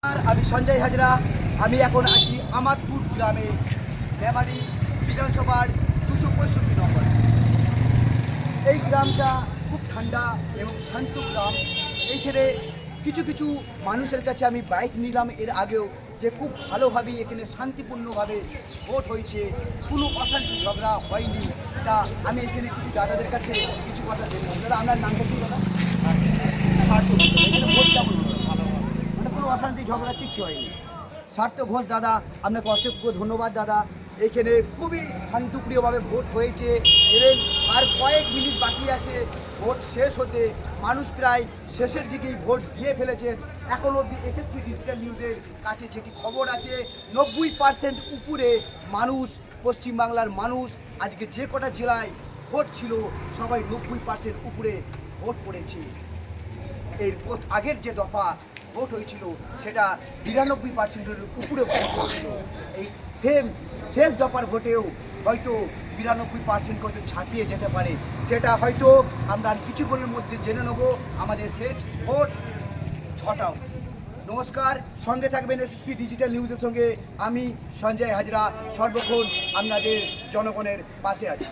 আমি সঞ্জয় হাজরা। আমি এখন আছি আমাদপুর গ্রামে, মেমারি বিধানসভার 265 নম্বর। এই গ্রামটা খুব ঠান্ডা এবং শান্ত গ্রাম। এইখানে কিছু কিছু মানুষের কাছে আমি বাইক নিলাম এর আগেও, যে খুব ভালোভাবেই এখানে শান্তিপূর্ণভাবে ভোট হয়েছে, কোনো অশান্তি ঝগড়া হয়নি। তা আমি এখানে কিছু দাদাদের কাছে কিছু কথা দেখলাম। দাদা, আপনার নামটা কি দাদা? এখানে ভোট কেমন হলো? মানে কোনো অশান্তি ঝগড়া কিচ্ছু হয়নি। সার্থক ঘোষ দাদা, আপনাকে অসংখ্য ধন্যবাদ দাদা। এইখানে খুবই শান্তিপ্রিয়ভাবে ভোট হয়েছে এবং আর কয়েক মিনিট বাকি আছে ভোট শেষ হতে। মানুষ প্রায় শেষের দিকেই ভোট দিয়ে ফেলেছেন। এখন অবধি এসএসপি ডিজিটাল নিউজের কাছে যেটি খবর আছে, 90% উপরে মানুষ, পশ্চিমবাংলার মানুষ আজকে যে কটা জেলায় ভোট ছিল সবাই 90% উপরে ভোট পড়েছে। এর আগের যে দফা ভোট হয়েছিল সেটা 92%-এর উপরে ভোট হয়েছিল। এই শেষ দফার ভোটেও হয়তো 92% হয়তো ছাপিয়ে যেতে পারে। সেটা হয়তো আমরা কিছুক্ষণের মধ্যে জেনে নেব। আমাদের শেষ ভোট 6টা। নমস্কার, সঙ্গে থাকবেন এসএসপি ডিজিটাল নিউজের সঙ্গে। আমি সঞ্জয় হাজরা, সর্বক্ষণ আপনাদের জনগণের পাশে আছি।